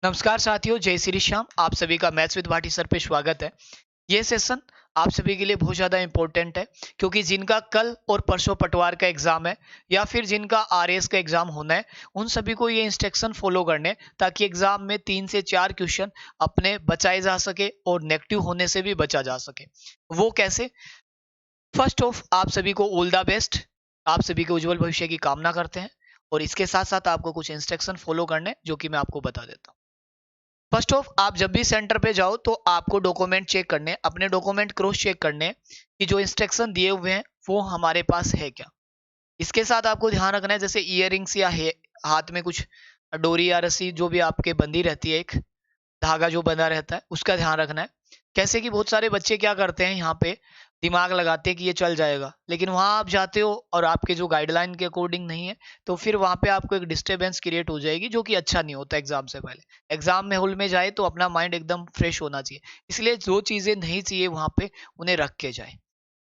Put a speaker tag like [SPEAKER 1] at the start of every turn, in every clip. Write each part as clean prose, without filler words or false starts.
[SPEAKER 1] नमस्कार साथियों, जय श्री श्याम। आप सभी का मैथ्स विद भाटी सर पे स्वागत है। ये सेशन आप सभी के लिए बहुत ज़्यादा इंपॉर्टेंट है, क्योंकि जिनका कल और परसों पटवार का एग्जाम है या फिर जिनका आरएएस का एग्जाम होना है, उन सभी को ये इंस्ट्रक्शन फॉलो करने हैं, ताकि एग्जाम में 3 से 4 क्वेश्चन अपने बचाए जा सके और नेगेटिव होने से भी बचा जा सके। वो कैसे? फर्स्ट ऑफ आप सभी को ऑल द बेस्ट। आप सभी के उज्जवल भविष्य की कामना करते हैं, और इसके साथ साथ आपको कुछ इंस्ट्रक्शन फॉलो करने हैं, जो कि मैं आपको बता देता हूँ। फर्स्ट ऑफ आप जब भी सेंटर पे जाओ तो आपको डॉक्यूमेंट चेक करने हैं, अपने डॉक्यूमेंट क्रॉस चेक करने हैं कि जो इंस्ट्रक्शन दिए हुए हैं वो हमारे पास है क्या। इसके साथ आपको ध्यान रखना है, जैसे इयररिंग्स या हाथ में कुछ डोरी या रस्सी जो भी आपके बंधी रहती है, एक धागा जो बंधा रहता है, उसका ध्यान रखना है। कैसे कि बहुत सारे बच्चे क्या करते हैं, यहाँ पे दिमाग लगाते हैं कि ये चल जाएगा, लेकिन वहां आप जाते हो और आपके जो गाइडलाइन के अकॉर्डिंग नहीं है, तो फिर वहां पे आपको एक डिस्टरबेंस क्रिएट हो जाएगी, जो कि अच्छा नहीं होता एग्जाम से पहले। एग्जाम में हॉल में जाए तो अपना माइंड एकदम फ्रेश होना चाहिए, इसलिए जो चीजें नहीं चाहिए वहां पे उन्हें रख के जाए।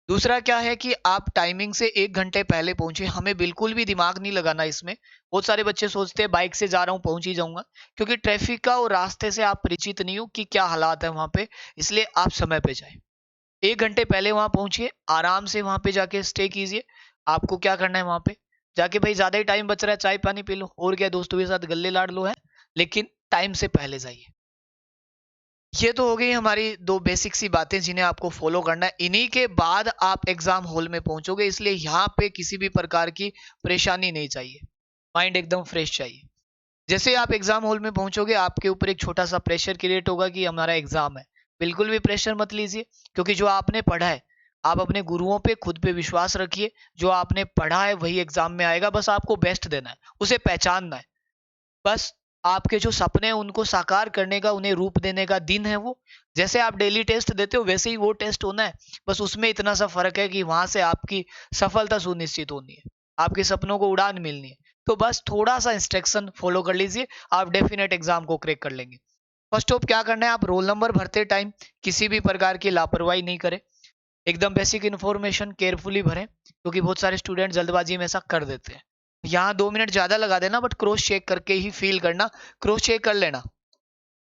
[SPEAKER 1] दूसरा क्या है कि आप टाइमिंग से 1 घंटे पहले पहुंचे। हमें बिल्कुल भी दिमाग नहीं लगाना इसमें। बहुत सारे बच्चे सोचते हैं बाइक से जा रहा हूँ, पहुंच ही जाऊंगा, क्योंकि ट्रैफिक का और रास्ते से आप परिचित नहीं हो कि क्या हालात है वहां पे, इसलिए आप समय पे जाए। 1 घंटे पहले वहां पहुंचिए, आराम से वहां पे जाके स्टे कीजिए। आपको क्या करना है वहां पे जाके, भाई ज्यादा ही टाइम बच रहा है, चाय पानी पी लो और क्या, दोस्तों के साथ गल्ले लाड़ लो, है, लेकिन टाइम से पहले जाइए। ये तो हो गई हमारी दो बेसिक सी बातें जिन्हें आपको फॉलो करना है। इन्हीं के बाद आप एग्जाम हॉल में पहुंचोगे, इसलिए यहाँ पे किसी भी प्रकार की परेशानी नहीं चाहिए, माइंड एकदम फ्रेश चाहिए। जैसे आप एग्जाम हॉल में पहुंचोगे, आपके ऊपर एक छोटा सा प्रेशर क्रिएट होगा कि हमारा एग्जाम है। बिल्कुल भी प्रेशर मत लीजिए, क्योंकि जो आपने पढ़ा है, आप अपने गुरुओं पे खुद पे विश्वास रखिए। जो आपने पढ़ा है वही एग्जाम में आएगा, बस आपको बेस्ट देना है, उसे पहचानना है। बस आपके जो सपने हैं उनको साकार करने का, उन्हें रूप देने का दिन है वो। जैसे आप डेली टेस्ट देते हो वैसे ही वो टेस्ट होना है। बस उसमें इतना सा फर्क है कि वहां से आपकी सफलता सुनिश्चित होनी है, आपके सपनों को उड़ान मिलनी है। तो बस थोड़ा सा इंस्ट्रक्शन फॉलो कर लीजिए, आप डेफिनेट एग्जाम को क्रैक कर लेंगे। फर्स्ट ऑफ क्या करना है, आप रोल नंबर भरते टाइम किसी भी प्रकार की लापरवाही नहीं करें। एकदम बेसिक इन्फॉर्मेशन केयरफुली भरें, क्योंकि बहुत सारे स्टूडेंट जल्दबाजी में ऐसा कर देते हैं। यहाँ 2 मिनट ज्यादा लगा देना, बट क्रॉस चेक करके ही फील करना, क्रॉस चेक कर लेना।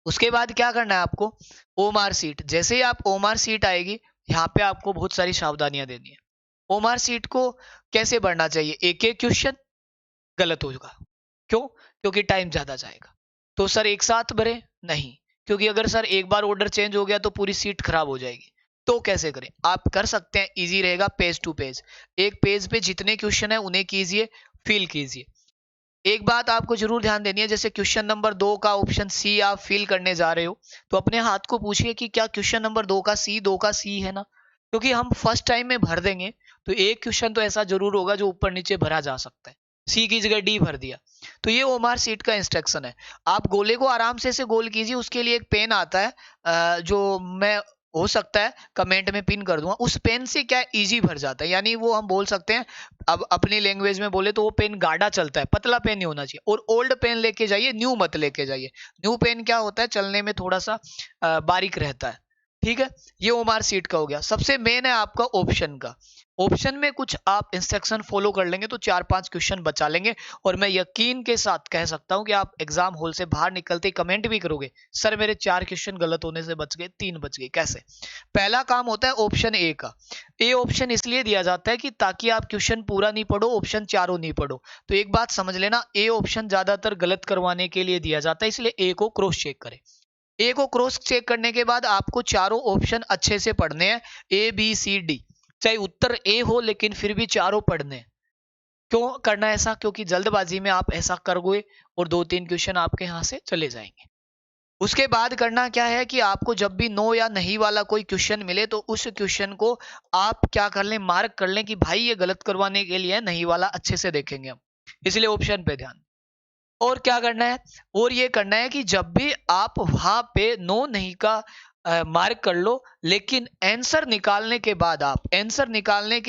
[SPEAKER 1] उसके बाद क्या करना है आपको, ओमार सीट। जैसे ही आप ओमार सीट आएगी, यहाँ पे आपको बहुत सारी सावधानियां देनी है। ओमार सीट को कैसे भरना चाहिए, एक एक क्वेश्चन गलत होगा। क्यों? क्योंकि टाइम ज्यादा जाएगा। तो सर एक साथ भरे नहीं, क्योंकि अगर सर एक बार ऑर्डर चेंज हो गया तो पूरी सीट खराब हो जाएगी। तो कैसे करें, आप कर सकते हैं, इजी रहेगा, पेज टू पेज। एक पेज पे जितने क्वेश्चन है उन्हें कीजिए, फिल कीजिए। एक बात आपको जरूर ध्यान देनी है, जैसे क्वेश्चन नंबर 2 का ऑप्शन सी आप फिल करने जा रहे हो, तो अपने हाथ को पूछिए कि क्या क्वेश्चन नंबर 2 का सी, 2 का सी है ना। क्योंकि हम फर्स्ट टाइम में भर देंगे तो एक क्वेश्चन तो ऐसा जरूर होगा जो ऊपर नीचे भरा जा सकता है। सी की जगह डी भर दिया, तो ये ओमार सीट का इंस्ट्रक्शन है। आप गोले को आराम से गोल कीजिए। उसके लिए एक पेन आता है, जो मैं हो सकता है कमेंट में पिन कर दूंगा। उस पेन से क्या इजी भर जाता है, यानी वो हम बोल सकते हैं, अब अपनी लैंग्वेज में बोले तो वो पेन गाढ़ा चलता है, पतला पेन नहीं होना चाहिए। और ओल्ड पेन लेके जाइए, न्यू मत लेके जाइए। न्यू पेन क्या होता है, चलने में थोड़ा सा बारीक रहता है। ठीक है, ये ओमार सीट का हो गया। सबसे मेन है आपका ऑप्शन का। ऑप्शन में कुछ आप इंस्ट्रक्शन फॉलो कर लेंगे तो 4-5 क्वेश्चन बचा लेंगे, और मैं यकीन के साथ कह सकता हूं कि आप एग्जाम हॉल से बाहर निकलते ही कमेंट भी करोगे, सर मेरे 4 क्वेश्चन गलत होने से बच गए, 3 बच गए। कैसे? पहला काम होता है ऑप्शन ए का। ए ऑप्शन इसलिए दिया जाता है कि ताकि आप क्वेश्चन पूरा नहीं पढ़ो, ऑप्शन चारों नहीं पढ़ो। तो एक बात समझ लेना, ए ऑप्शन ज्यादातर गलत करवाने के लिए दिया जाता है, इसलिए ए को क्रॉस चेक करें। ए को क्रॉस चेक करने के बाद आपको चारों ऑप्शन अच्छे से पढ़ने हैं, ए बी सी डी। चाहे उत्तर ए हो, लेकिन फिर भी चारों पढ़ने हैं। क्यों करना है ऐसा? क्योंकि जल्दबाजी में आप ऐसा करोगे और 2-3 क्वेश्चन आपके यहां से चले जाएंगे। उसके बाद करना क्या है कि आपको जब भी नो या नहीं वाला कोई क्वेश्चन मिले, तो उस क्वेश्चन को आप क्या कर लें, मार्क कर लें कि भाई ये गलत करवाने के लिए नहीं वाला, अच्छे से देखेंगे हम, इसलिए ऑप्शन पे ध्यान। और क्या करना है, और ये करना है कि जब भी आप वहां पे नो नहीं का मार्क कर लो, लेकिन आंसर निकालने के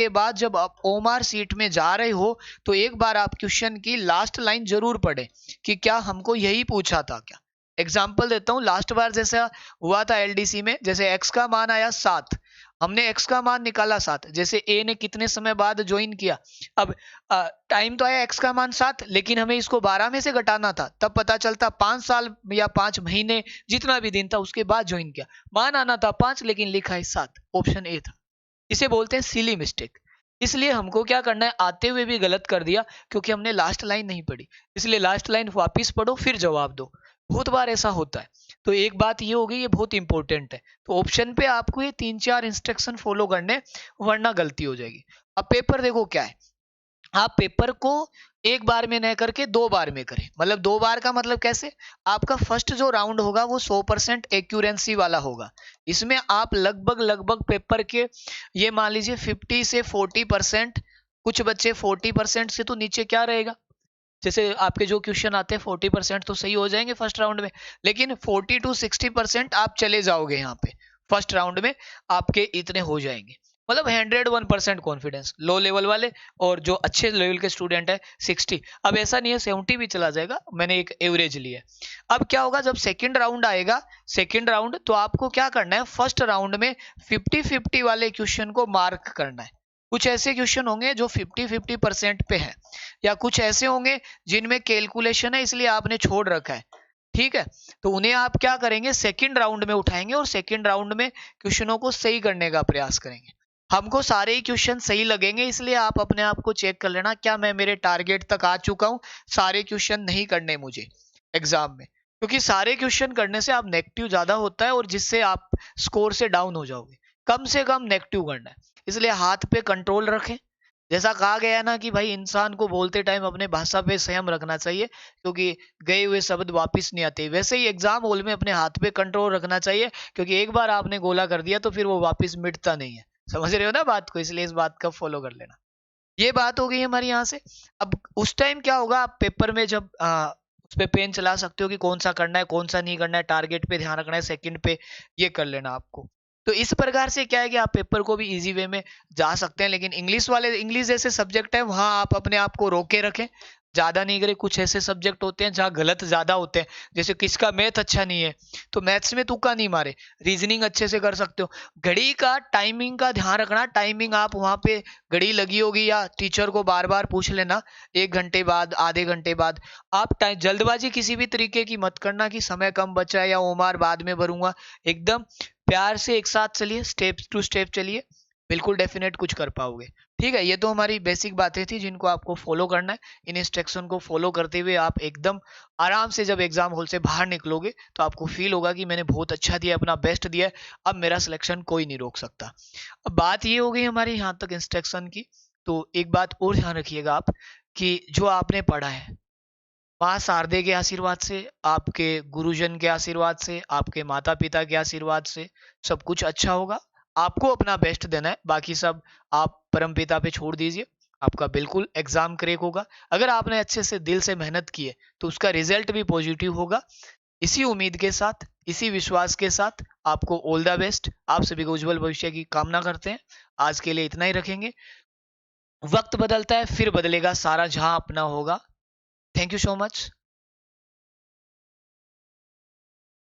[SPEAKER 1] बाद, जब आप ओमार सीट में जा रहे हो, तो एक बार आप क्वेश्चन की लास्ट लाइन जरूर पढ़े कि क्या हमको यही पूछा था क्या। एग्जाम्पल देता हूं, लास्ट बार जैसा हुआ था एलडीसी में, जैसे x का मान आया 7, हमने x का मान निकाला 7, जैसे a ने कितने समय बाद ज्वाइन किया, अब टाइम तो आया x का मान 7, लेकिन हमें इसको 12 में से घटाना था, तब पता चलता 5 साल या 5 महीने जितना भी दिन था उसके बाद ज्वाइन किया, मान आना था 5 लेकिन लिखा है 7, ऑप्शन ए था। इसे बोलते हैं सिली मिस्टेक। इसलिए हमको क्या करना है, आते हुए भी गलत कर दिया क्योंकि हमने लास्ट लाइन नहीं पढ़ी, इसलिए लास्ट लाइन वापिस पढ़ो फिर जवाब दो, बहुत बार ऐसा होता है। तो एक बात ये होगी, ये बहुत इंपॉर्टेंट है, तो ऑप्शन पे आपको ये 3-4 इंस्ट्रक्शन फॉलो करने, वरना गलती हो जाएगी। अब पेपर देखो क्या है, आप पेपर को एक बार में न करके 2 बार में करें, मतलब 2 बार का मतलब कैसे, आपका फर्स्ट जो राउंड होगा वो 100% एक्यूरेंसी वाला होगा, इसमें आप लगभग पेपर के ये मान लीजिए 50 से 40%, कुछ बच्चे 40% से तो नीचे क्या रहेगा, जैसे आपके जो क्वेश्चन आते हैं 40% तो सही हो जाएंगे फर्स्ट राउंड में, लेकिन 40 to 60% आप चले जाओगे यहाँ पे फर्स्ट राउंड में, आपके इतने हो जाएंगे, मतलब 101% कॉन्फिडेंस लो लेवल वाले, और जो अच्छे लेवल के स्टूडेंट है 60, अब ऐसा नहीं है 70 भी चला जाएगा, मैंने एक एवरेज लिया है। अब क्या होगा, जब सेकंड राउंड आएगा, सेकंड राउंड, तो आपको क्या करना है, फर्स्ट राउंड में 50-50 वाले क्वेश्चन को मार्क करना है, कुछ ऐसे क्वेश्चन होंगे जो 50-50% पे है, या कुछ ऐसे होंगे जिनमें कैलकुलेशन है इसलिए आपने छोड़ रखा है, ठीक है, तो उन्हें आप क्या करेंगे, सेकंड राउंड में उठाएंगे और सेकंड राउंड में क्वेश्चनों को सही करने का प्रयास करेंगे। हमको सारे ही क्वेश्चन सही लगेंगे, इसलिए आप अपने आप को चेक कर लेना, क्या मैं मेरे टारगेट तक आ चुका हूं, सारे क्वेश्चन नहीं करने मुझे एग्जाम में, क्योंकि सारे क्वेश्चन करने से आप नेगेटिव ज्यादा होता है और जिससे आप स्कोर से डाउन हो जाओगे, कम से कम नेगेटिव करना है, इसलिए हाथ पे कंट्रोल रखें। जैसा कहा गया ना कि भाई इंसान को बोलते टाइम अपने भाषा पे संयम रखना चाहिए, क्योंकि गए हुए शब्द वापस नहीं आते, वैसे ही एग्जाम हॉल में अपने हाथ पे कंट्रोल रखना चाहिए, क्योंकि एक बार आपने गोला कर दिया तो फिर वो वापस मिटता नहीं है, समझ रहे हो ना बात को, इसलिए इस बात का फॉलो कर लेना। ये बात हो गई हमारी यहाँ से। अब उस टाइम क्या होगा, आप पेपर में जब उस पे पेन चला सकते हो कि कौन सा करना है कौन सा नहीं करना है, टारगेट पे ध्यान रखना है, सेकंड पे ये कर लेना आपको। तो इस प्रकार से क्या है कि आप पेपर को भी इजी वे में जा सकते हैं, लेकिन इंग्लिश जैसे सब्जेक्ट है वहां आप अपने आप को रोके रखें, ज्यादा नहीं करें। कुछ ऐसे सब्जेक्ट होते हैं जहाँ गलत ज्यादा होते हैं, जैसे किसका मैथ अच्छा नहीं है तो मैथ्स में तुक्का नहीं मारे, रीजनिंग अच्छे से कर सकते हो। घड़ी का टाइमिंग का ध्यान रखना, टाइमिंग आप वहां पे घड़ी लगी होगी या टीचर को बार बार पूछ लेना, 1 घंटे बाद, आधे घंटे बाद। आप जल्दबाजी किसी भी तरीके की मत करना कि समय कम बचा है या ओमार बाद में भरूंगा, एकदम प्यार से एक साथ चलिए, स्टेप टू स्टेप चलिए, बिल्कुल डेफिनेट कुछ कर पाओगे। ठीक है, ये तो हमारी बेसिक बातें थी जिनको आपको फॉलो करना है। इन इंस्ट्रक्शन को फॉलो करते हुए आप एकदम आराम से जब एग्जाम हॉल से बाहर निकलोगे तो आपको फील होगा कि मैंने बहुत अच्छा दिया, अपना बेस्ट दिया है, अब मेरा सिलेक्शन कोई नहीं रोक सकता। अब बात ये हो गई हमारी यहाँ तक इंस्ट्रक्शन की। तो एक बात और ध्यान रखिएगा आप, कि जो आपने पढ़ा है माँ शारदे के आशीर्वाद से, आपके गुरुजन के आशीर्वाद से, आपके माता पिता के आशीर्वाद से सब कुछ अच्छा होगा। आपको अपना बेस्ट देना है, बाकी सब आप परम पिता पे छोड़ दीजिए, आपका बिल्कुल एग्जाम क्रैक होगा। अगर आपने अच्छे से दिल से मेहनत की है तो उसका रिजल्ट भी पॉजिटिव होगा। इसी उम्मीद के साथ, इसी विश्वास के साथ आपको ऑल द बेस्ट, आप सभी को उज्जवल भविष्य की कामना करते हैं। आज के लिए इतना ही रखेंगे। वक्त बदलता है फिर बदलेगा सारा जहां अपना होगा। Thank you so much.